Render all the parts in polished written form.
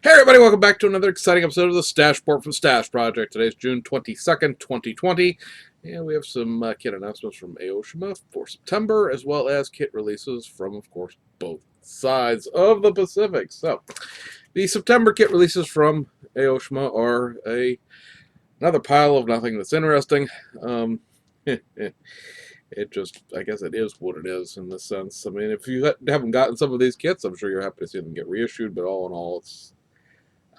Hey everybody, welcome back to another exciting episode of the Stash Report from Stash Project. Today is June 22nd, 2020, and we have some kit announcements from Aoshima for September, as well as kit releases from, of course, both sides of the Pacific. So, the September kit releases from Aoshima are another pile of nothing that's interesting. It just, I guess it is what it is in this sense. I mean, if you haven't gotten some of these kits, I'm sure you're happy to see them get reissued, but all in all, it's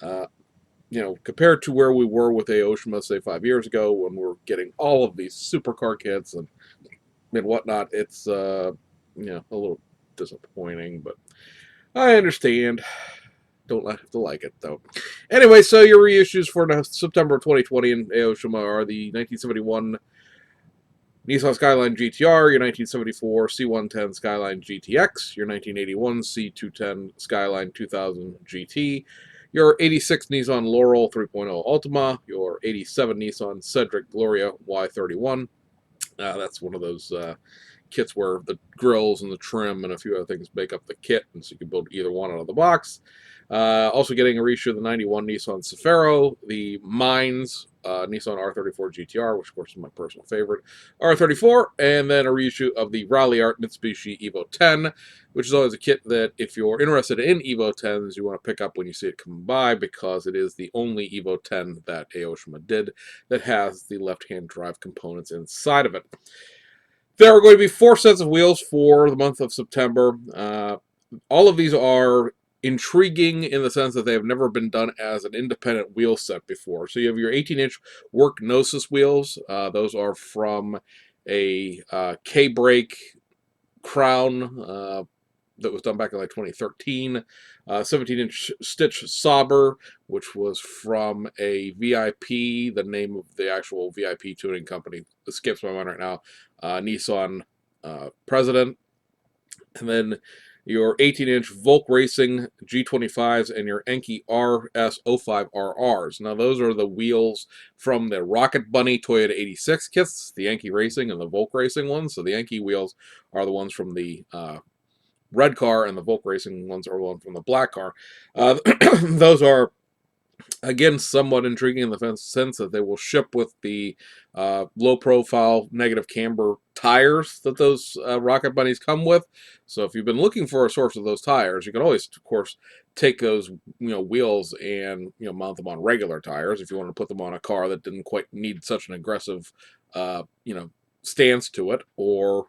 uh, compared to where we were with Aoshima, say 5 years ago, when we were getting all of these supercar kits and whatnot, it's a little disappointing, but I understand. Don't have to like it though. Anyway, so your reissues for September 2020 in Aoshima are the 1971 Nissan Skyline GTR, your 1974 C110 Skyline GTX, your 1981 C210 Skyline 2000 GT, your 86 Nissan Laurel 3.0 Ultima, your 87 Nissan Cedric Gloria Y31. That's one of those kits where the grills and the trim and a few other things make up the kit, and so you can build either one out of the box. Also getting a reissue of the 91 Nissan Safari, the Mines Nissan R34 GTR, which of course is my personal favorite, R34, and then a reissue of the Rally Art Mitsubishi Evo 10, which is always a kit that if you're interested in Evo 10s, you want to pick up when you see it come by, because it is the only Evo 10 that Aoshima did that has the left-hand drive components inside of it. There are going to be 4 sets of wheels for the month of September. All of these are intriguing in the sense that they have never been done as an independent wheel set before. So you have your 18-inch work Gnosis wheels. Those are from a K-brake crown that was done back in like 2013. 17-inch Stitch Sauber, which was from a VIP, the name of the actual VIP tuning company escapes my mind right now, Nissan President. And then your 18-inch Volk Racing G25s and your Enki RS05RRs. Now, those are the wheels from the Rocket Bunny Toyota 86 kits, the Enki Racing and the Volk Racing ones. So the Enki wheels are the ones from the red car, and the Volk Racing ones are the ones from the black car. Those are, again, somewhat intriguing in the sense that they will ship with the low-profile negative camber tires that those Rocket Bunnies come with. So if you've been looking for a source of those tires, you can always, of course, take those wheels and mount them on regular tires if you want to put them on a car that didn't quite need such an aggressive stance to it, or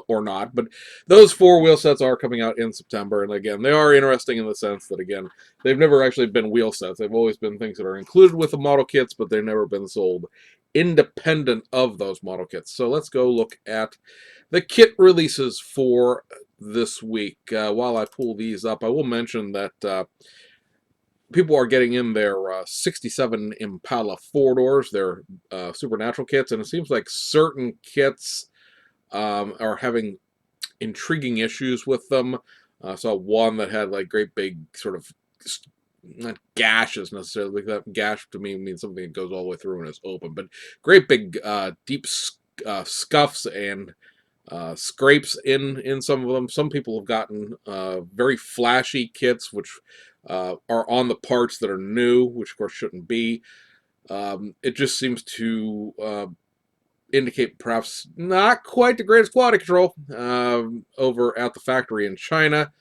or not. But those 4 wheel sets are coming out in September, and again, they are interesting in the sense that, again, they've never actually been wheel sets. They've always been things that are included with the model kits, but they've never been sold independent of those model kits. So let's go look at the kit releases for this week. While I pull these up, I will mention that people are getting in their 67 Impala 4-doors, their Supernatural kits, and it seems like certain kits are having intriguing issues with them. I saw one that had like great big sort of, not gashes necessarily, that gash to me means something that goes all the way through and is open, but great big deep scuffs and scrapes in some of them. Some people have gotten very flashy kits, which are on the parts that are new, which of course shouldn't be. It just seems to indicate perhaps not quite the greatest quality control over at the factory in China.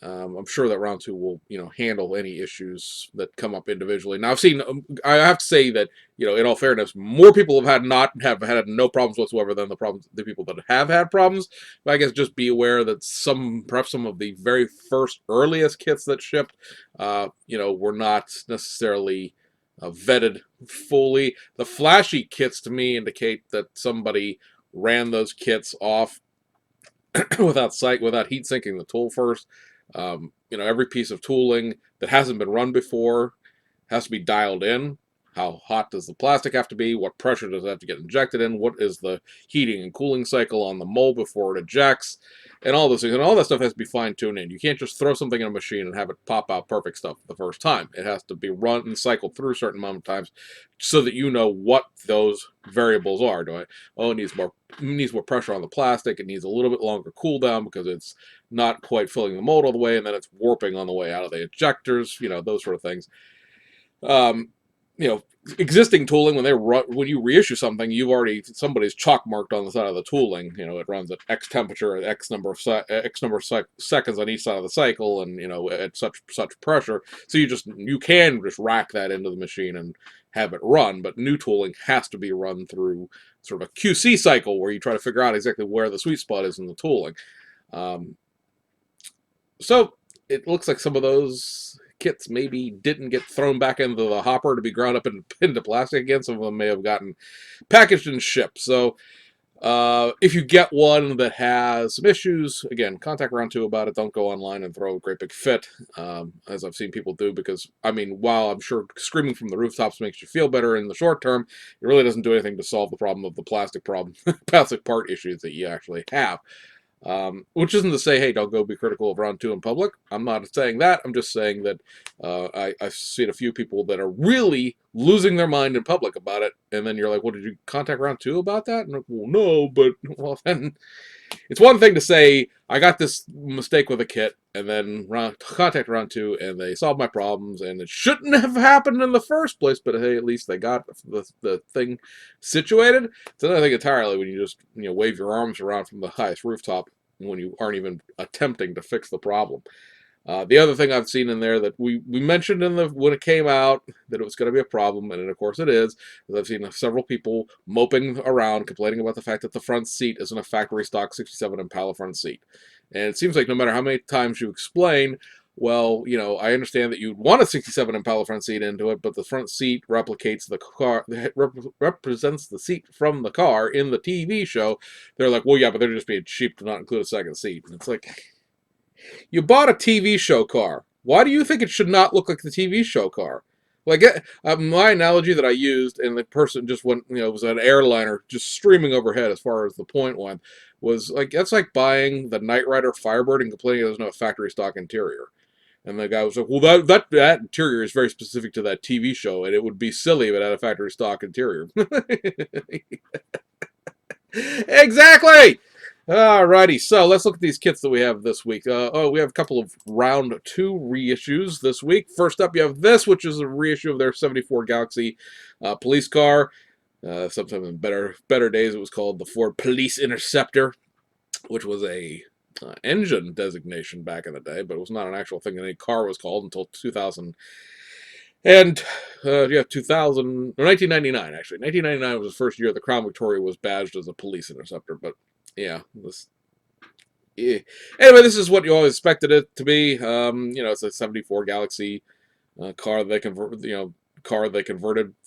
I'm sure that round 2 will, handle any issues that come up individually. Now, I've seen, I have to say that, in all fairness, more people have had no problems whatsoever than the people that have had problems. But I guess just be aware that perhaps some of the very first earliest kits that shipped, were not necessarily vetted fully. The flashy kits to me indicate that somebody ran those kits off without heat sinking the tool first. Every piece of tooling that hasn't been run before has to be dialed in. How hot does the plastic have to be? What pressure does it have to get injected in? What is the heating and cooling cycle on the mold before it ejects? and all those things. And all that stuff has to be fine-tuned in. You can't just throw something in a machine and have it pop out perfect stuff the first time. It has to be run and cycled through certain amount of times so that you know what those variables are. Oh, it needs more pressure on the plastic. It needs a little bit longer cooldown because it's not quite filling the mold all the way, and then it's warping on the way out of the ejectors, those sort of things. Um, existing tooling, when you reissue something, somebody's chalk marked on the side of the tooling. It runs at X temperature at X number of seconds on each side of the cycle, and at such pressure. So you can just rack that into the machine and have it run. But new tooling has to be run through sort of a QC cycle where you try to figure out exactly where the sweet spot is in the tooling. So it looks like some of those kits maybe didn't get thrown back into the hopper to be ground up into plastic again. Some of them may have gotten packaged and shipped. So if you get one that has some issues, again, contact Round 2 about it. Don't go online and throw a great big fit, as I've seen people do, because, while I'm sure screaming from the rooftops makes you feel better in the short term, it really doesn't do anything to solve the problem of the plastic part issues that you actually have. Which isn't to say, hey, don't go be critical of Round 2 in public. I'm not saying that. I'm just saying that I've seen a few people that are really losing their mind in public about it, and then you're like, well, did you contact Round 2 about that? And I'm like, well, no, but, well, then it's one thing to say, I got this mistake with a kit, and then contact Round 2, and they solved my problems, and it shouldn't have happened in the first place, but hey, at least they got the thing situated. It's another thing entirely when you just wave your arms around from the highest rooftop when you aren't even attempting to fix the problem. The other thing I've seen in there that we mentioned when it came out that it was going to be a problem, and of course it is I've seen several people moping around complaining about the fact that the front seat isn't a factory stock 67 Impala front seat. And it seems like no matter how many times you explain, well, I understand that you'd want a 67 Impala front seat into it, but the front seat replicates the car, represents the seat from the car in the TV show. They're like, well, yeah, but they're just being cheap to not include a second seat. And it's like, you bought a TV show car. Why do you think it should not look like the TV show car? Like, my analogy that I used, and the person just went, it was an airliner just streaming overhead as far as the point went, was like, that's like buying the Knight Rider Firebird and complaining there's no factory stock interior. And the guy was like, well, that interior is very specific to that TV show, and it would be silly if it had a factory stock interior. Exactly! Alrighty, so let's look at these kits that we have this week. We have a couple of Round 2 reissues this week. First up, you have this, which is a reissue of their 74 Galaxy police car. Sometime in better days, it was called the Ford Police Interceptor, which was a engine designation back in the day, but it was not an actual thing that any car was called until 2000. And 1999, actually. 1999 was the first year the Crown Victoria was badged as a police interceptor, but yeah. Anyway, this is what you always expected it to be. It's a 74 Galaxy car they converted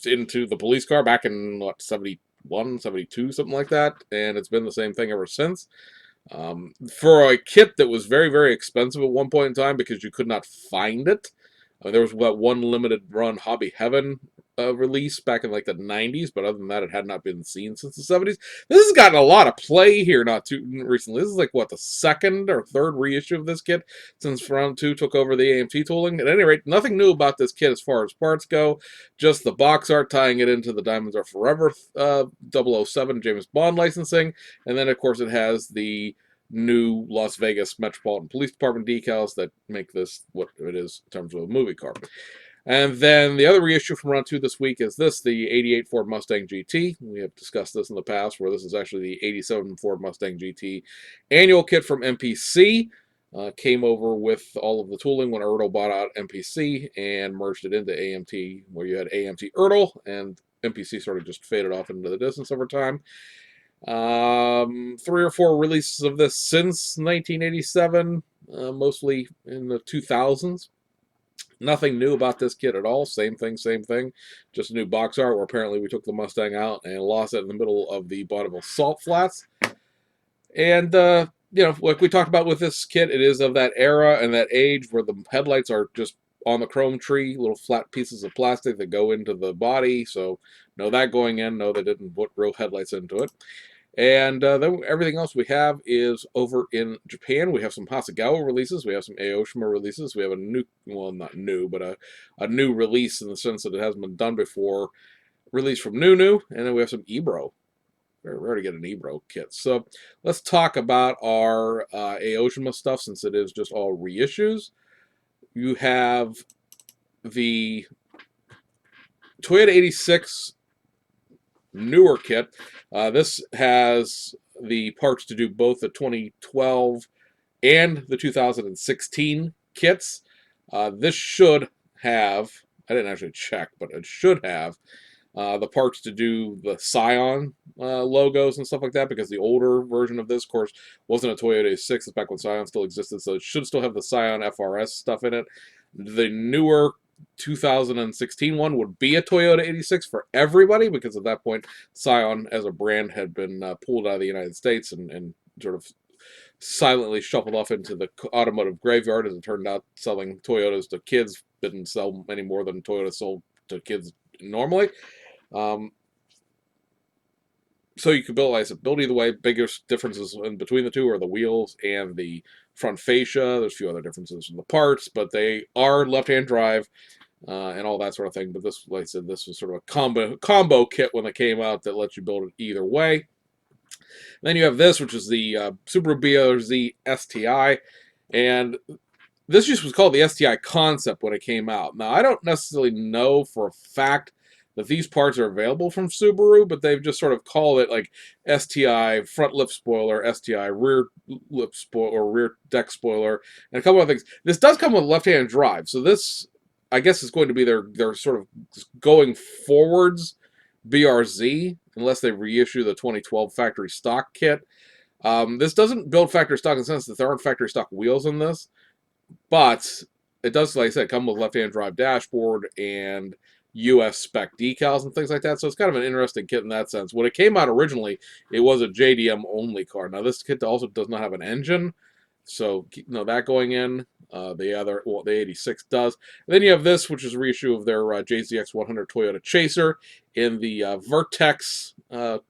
into the police car back in, 71, 72, something like that, and it's been the same thing ever since. For a kit that was very, very expensive at one point in time because you could not find it. There was that one limited run Hobby Heaven release back in like the 90s, but other than that, it had not been seen since the 70s. This has gotten a lot of play here not too recently. This is like, what, the second or third reissue of this kit since Round 2 took over the AMT tooling. At any rate, nothing new about this kit as far as parts go, just the box art tying it into the Diamonds Are Forever 007 James Bond licensing, and then, of course, it has the new Las Vegas Metropolitan Police Department decals that make this what it is in terms of a movie car. And then the other reissue from Round 2 this week is this, the 88 Ford Mustang GT. We have discussed this in the past, where this is actually the 87 Ford Mustang GT annual kit from MPC. Came over with all of the tooling when Ertl bought out MPC and merged it into AMT, where you had AMT Ertl, and MPC sort of just faded off into the distance over time. 3 or 4 releases of this since 1987, mostly in the 2000s. Nothing new about this kit at all. Same thing. Just a new box art where apparently we took the Mustang out and lost it in the middle of the Bonneville Salt Flats. And, like we talked about with this kit, it is of that era and that age where the headlights are just on the chrome tree, little flat pieces of plastic that go into the body. So know that going in, know they didn't put real headlights into it. And then everything else we have is over in Japan. We have some Hasegawa releases. We have some Aoshima releases. We have a new, well, not new, but a new release in the sense that it hasn't been done before, release from Nunu. And then we have some Ebro. Very rare to get an Ebro kit. So let's talk about our Aoshima stuff, since it is just all reissues. You have the Toyota 86 newer kit. This has the parts to do both the 2012 and the 2016 kits. This should have, I didn't actually check, but it should have the parts to do the Scion logos and stuff like that, because the older version of this, of course, wasn't a Toyota 86. It's back when Scion still existed, so it should still have the Scion FRS stuff in it. The newer 2016 one would be a Toyota 86 for everybody, because at that point Scion as a brand had been pulled out of the United States and sort of silently shuffled off into the automotive graveyard. As it turned out, selling Toyotas to kids didn't sell any more than Toyota sold to kids normally. So you could build, like I said, build either way. Biggest differences in between the two are the wheels and the front fascia. There's a few other differences in the parts, but they are left-hand drive and all that sort of thing. But this, like I said, this was sort of a combo kit when it came out that lets you build it either way. And then you have this, which is the Subaru BRZ STI, and this just was called the STI Concept when it came out. Now, I don't necessarily know for a fact that these parts are available from Subaru, but they've just sort of called it like STI front lip spoiler, STI rear lip spoiler, or rear deck spoiler, and a couple of things. This does come with left-hand drive, so this, I guess, is going to be their sort of going forwards BRZ, unless they reissue the 2012 factory stock kit. This doesn't build factory stock in the sense that there aren't factory stock wheels in this, but it does, like I said, come with left-hand drive dashboard and US spec decals and things like that. So it's kind of an interesting kit in that sense. When it came out originally, it was a JDM only car. Now this kit also does not have an engine, so that going in. The 86 does. And then you have this, which is a reissue of their JZX 100 Toyota Chaser in the Vertex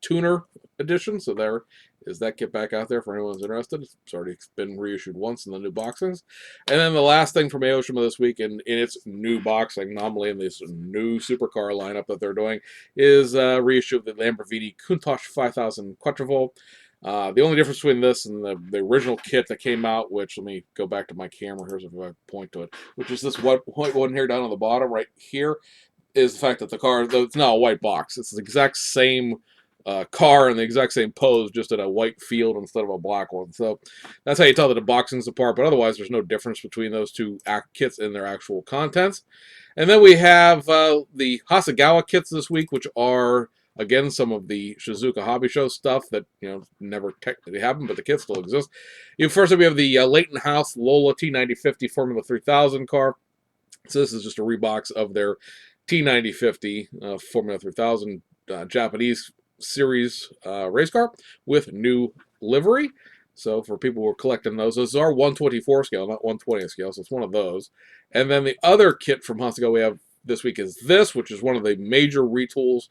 Tuner edition. So there is that kit back out there for anyone who's interested. It's already been reissued once in the new boxings. And then the last thing from Aoshima this week in its new boxing, nominally in this new supercar lineup that they're doing, is a reissue of the Lamborghini Countach 5000 Quattro. The only difference between this and the original kit that came out, which, let me go back to my camera here if I point to it, which is this white one here down on the bottom right here, is the fact that the car, though it's not a white box, it's the exact same car in the exact same pose, just in a white field instead of a black one. So that's how you tell that the boxing's apart, but otherwise there's no difference between those two kits in their actual contents. And then we have the Hasegawa kits this week, which are, again, some of the Shizuoka Hobby Show stuff that, never technically happened, but the kits still exist. First up, we have the Leighton House Lola T9050 Formula 3000 car. So this is just a rebox of their T9050 Formula 3000 Japanese series race car with new livery. So for people who are collecting those are 124 scale, not 120 scale, so it's one of those. And then the other kit from Hasegawa we have this week is this, which is one of the major retools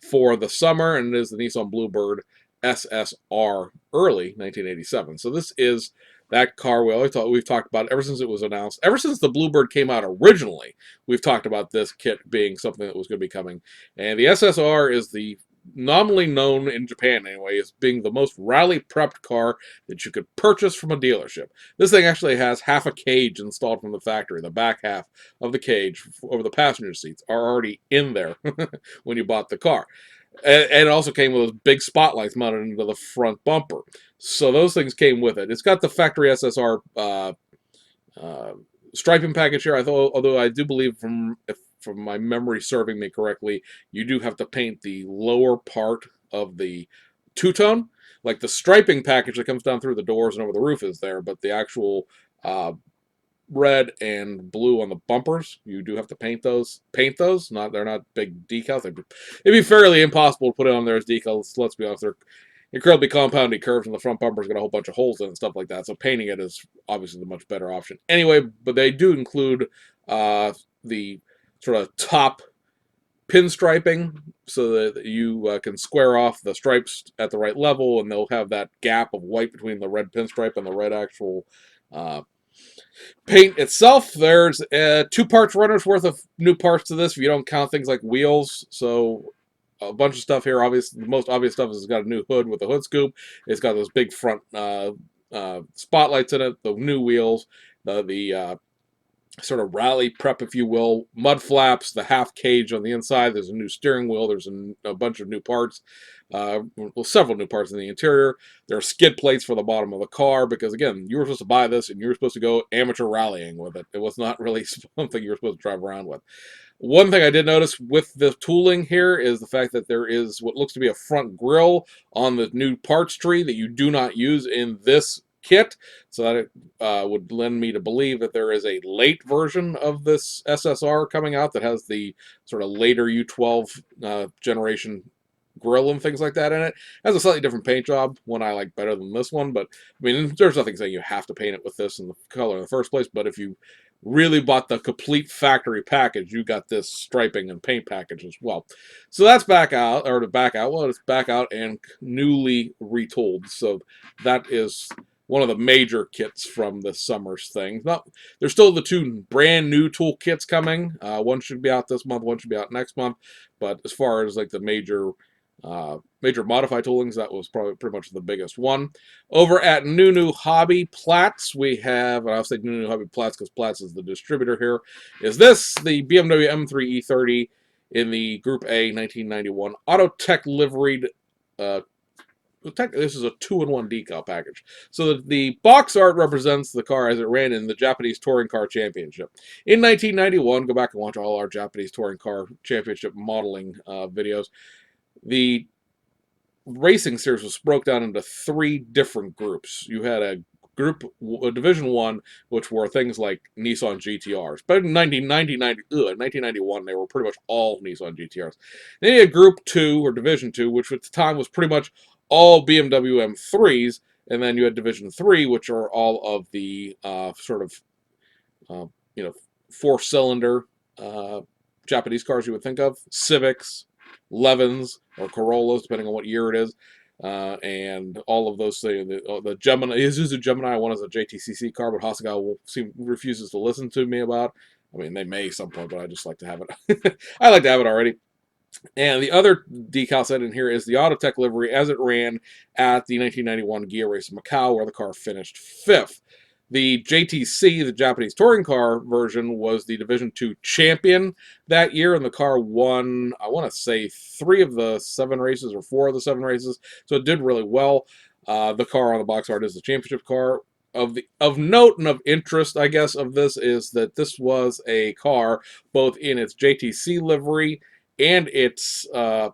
for the summer, and it is the Nissan BLUEBIRD SSS-R early 1987. So this is that car we've talked about ever since it was announced. Ever since the BLUEBIRD came out originally, we've talked about this kit being something that was going to be coming. And the SSR is the nominally known in Japan anyway as being the most rally prepped car that you could purchase from a dealership. This thing actually has half a cage installed from the factory. The back half of the cage over the passenger seats are already in there when you bought the car. And it also came with those big spotlights mounted into the front bumper. So those things came with it. It's got the factory SSR striping package here, although I do believe, from my memory serving me correctly, you do have to paint the lower part of the two-tone. Like the striping package that comes down through the doors and over the roof is there, but the actual red and blue on the bumpers, you do have to paint those. They're not big decals. It'd be fairly impossible to put it on there as decals. Let's be honest, they're incredibly compounded curves, and the front bumper's got a whole bunch of holes in it and stuff like that. So painting it is obviously the much better option. Anyway, but they do include the sort of top pinstriping so that you can square off the stripes at the right level, and they'll have that gap of white between the red pinstripe and the red actual paint itself. There's 2 parts runner's worth of new parts to this if you don't count things like wheels. So a bunch of stuff here. Obviously, the most obvious stuff is it's got a new hood with a hood scoop. It's got those big front spotlights in it, the new wheels, the sort of rally prep, if you will, mud flaps, the half cage on the inside. There's a new steering wheel. There's a bunch of new parts, well, several new parts in the interior. There are skid plates for the bottom of the car because, again, you were supposed to buy this and you were supposed to go amateur rallying with it. It was not really something you were supposed to drive around with. One thing I did notice with the tooling here is the fact that there is what looks to be a front grille on the new parts tree that you do not use in this kit, so that it would lend me to believe that there is a late version of this SSS-R coming out that has the sort of later U12 generation grill and things like that in it. It has a slightly different paint job, one I like better than this one, but I mean, there's nothing saying you have to paint it with this in the color in the first place, but if you really bought the complete factory package, you got this striping and paint package as well. So that's back out, or well, it's back out and newly retooled. So that is one of the major kits from this summer's thing. Now, there's still the 2 brand new tool kits coming. One should be out this month, one should be out next month. But as far as like the major modified toolings, that was probably pretty much the biggest one. Over at Nunu Hobby Platts, we have, and I'll say Nunu Hobby Platts because Platts is the distributor here, is this, the BMW M3 E30 in the Group A 1991 Autotech liveried this is a 2-in-1 decal package. So the box art represents the car as it ran in the Japanese Touring Car Championship. In 1991, go back and watch all our Japanese Touring Car Championship modeling videos. The racing series was broke down into 3 different groups. You had a Division 1, which were things like Nissan GTRs. But in 1991, they were pretty much all Nissan GTRs. Then you had Group 2, or Division 2, which at the time was pretty much all BMW M3s, and then you had Division 3, which are all of the sort of, 4-cylinder Japanese cars you would think of, Civics, Levins, or Corollas, depending on what year it is, and all of those things. The Gemini, Isuzu Gemini, one is a JTCC car, but Hasegawa refuses to listen to me about. I mean, they may at some point, but I just like to have it. I like to have it already. And the other decal set in here is the Autotech livery as it ran at the 1991 Ghia Race in Macau, where the car finished 5th. The JTC, the Japanese touring car version, was the Division 2 champion that year, and the car won, I want to say, 3 of the 7 races or 4 of the 7 races, so it did really well. The car on the box art is the championship car. Of note and of interest, I guess, of this is that this was a car both in its JTC livery and its Ghia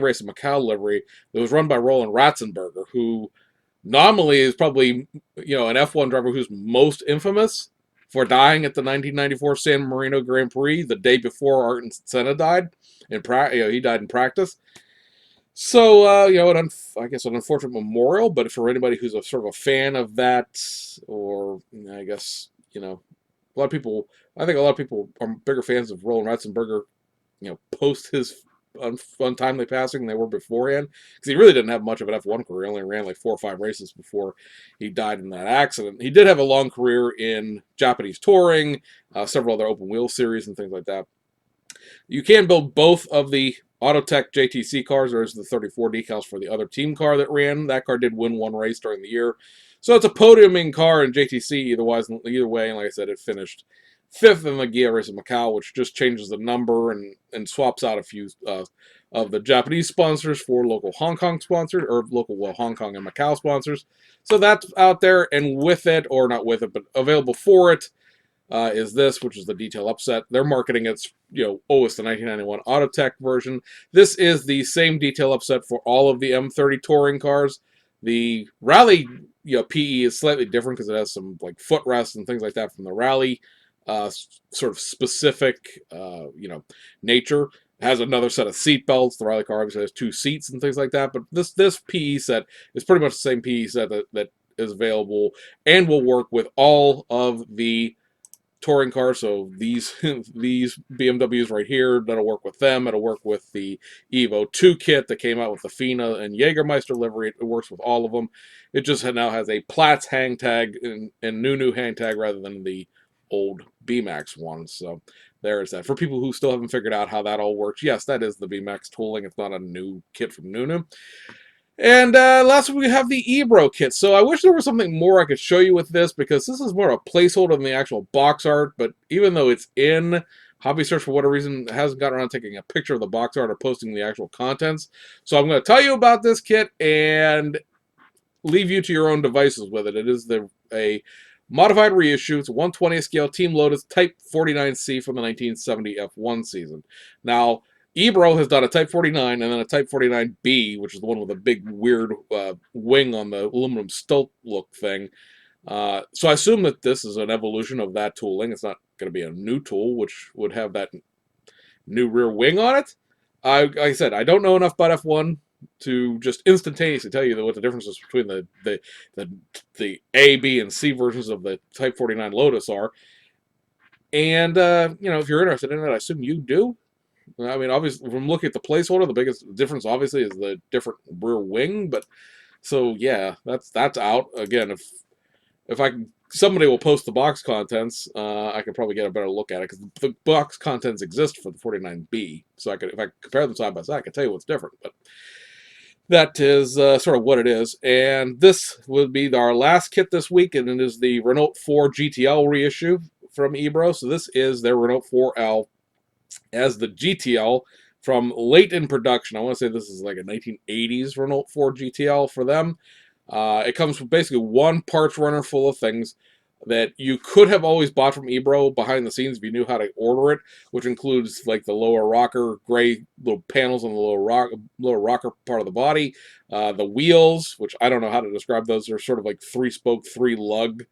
Race in Macau livery that was run by Roland Ratzenberger, who nominally is probably, an F1 driver who's most infamous for dying at the 1994 San Marino Grand Prix the day before Ayrton Senna died. He died in practice. So, I guess an unfortunate memorial, but for anybody who's a sort of a fan of that, or I guess, I think a lot of people are bigger fans of Roland Ratzenberger, post his untimely passing than they were beforehand, because he really didn't have much of an F1 career. He only ran like 4 or 5 races before he died in that accident. He did have a long career in Japanese touring, several other open wheel series and things like that. You can build both of the Autotech JTC cars. There's the 34 decals for the other team car that ran. That car did win 1 race during the year. So it's a podiuming car in JTC either way, and like I said, it finished 5th in the Ghia Race in Macau, which just changes the number and swaps out a few of the Japanese sponsors for local Hong Kong sponsors, or local Hong Kong and Macau sponsors. So that's out there, and with it, or not with it, but available for it, is this, which is the detail upset. They're marketing it's the 1991 Autotech version. This is the same detail upset for all of the M30 touring cars. The Rally PE is slightly different because it has some like footrests and things like that from the Rally sort of specific nature. It has another set of seat belts. The Rally car obviously has 2 seats and things like that, but this PE set is pretty much the same PE set that is available and will work with all of the touring cars. So these these BMWs right here, that'll work with them. It'll work with the Evo 2 kit that came out with the Fina and Jägermeister livery. It works with all of them. It just now has a Platts hang tag and new hang tag rather than the old BMAX one. So there is that. For people who still haven't figured out how that all works, yes, that is the BMAX tooling. It's not a new kit from Nunu. And last we have the Ebro kit. So I wish there was something more I could show you with this, because this is more a placeholder than the actual box art. But even though it's in Hobby Search, for whatever reason, hasn't gotten around taking a picture of the box art or posting the actual contents. So I'm going to tell you about this kit and leave you to your own devices with it. It is a modified reissue. It's a 1/20th scale Team Lotus Type 49C from the 1970 F1 season. Now, Ebro has done a Type 49 and then a Type 49B, which is the one with a big weird wing on the aluminum stilt look thing. So I assume that this is an evolution of that tooling. It's not going to be a new tool, which would have that new rear wing on it. Like I said, I don't know enough about F1 to just instantaneously tell you what the difference is between the A, B, and C versions of the Type 49 Lotus are. And, you know, if you're interested in it, I assume you do. I mean, obviously, from looking at the placeholder, the biggest difference, obviously, is the different rear wing. But, so, yeah, that's out. Again, if somebody will post the box contents, I could probably get a better look at it, because the box contents exist for the 49B. So if I compare them side by side, I can tell you what's different. But that is sort of what it is. And this will be our last kit this week, and it is the Renault 4 GTL reissue from Ebro. So this is their Renault 4L as the GTL from late in production. I want to say this is like a 1980s Renault 4 GTL for them. It comes with basically one parts runner full of things that you could have always bought from Ebro behind the scenes if you knew how to order it, which includes like the lower rocker, gray little panels on the lower rocker part of the body, the wheels, which I don't know how to describe those. They're sort of like 3-spoke, 3-lug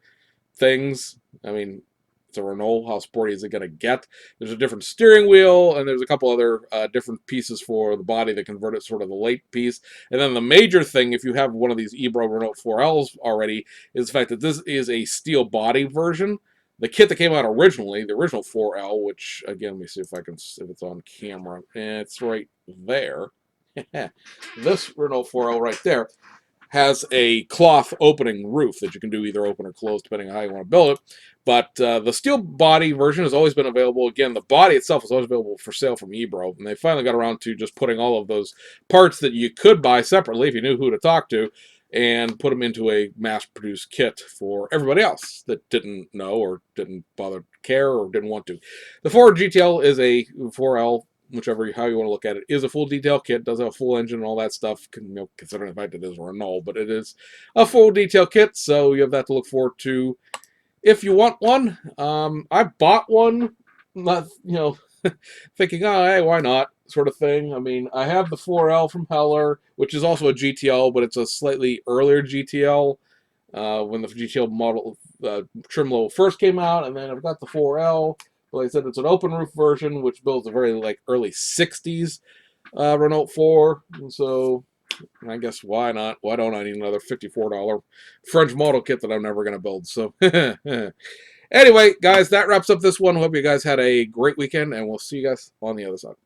things. I mean, it's a Renault. How sporty is it going to get? There's a different steering wheel, and there's a couple other different pieces for the body that convert it sort of the late piece. And then the major thing, if you have one of these Ebro Renault 4Ls already, is the fact that this is a steel body version. The kit that came out originally, the original 4L, which, again, let me see if it's on camera. It's right there. This Renault 4L right there has a cloth opening roof that you can do either open or close depending on how you want to build it. But the steel body version has always been available. Again, the body itself is always available for sale from Ebro, and they finally got around to just putting all of those parts that you could buy separately if you knew who to talk to, and put them into a mass-produced kit for everybody else that didn't know or didn't bother to care or didn't want to. The Ford GTL is a 4L, how you want to look at it, is a full detail kit, does have a full engine and all that stuff, considering the fact that it is Renault, but it is a full detail kit, so you have that to look forward to if you want one. I bought one, not, thinking, oh, hey, why not, sort of thing. I mean, I have the 4L from Heller, which is also a GTL, but it's a slightly earlier GTL, when the GTL model trim level first came out, and then I've got the 4L. Like I said, it's an open roof version, which builds a very early 60s Renault 4. And so I guess why not? Why don't I need another $54 French model kit that I'm never going to build? So anyway, guys, that wraps up this one. Hope you guys had a great weekend, and we'll see you guys on the other side.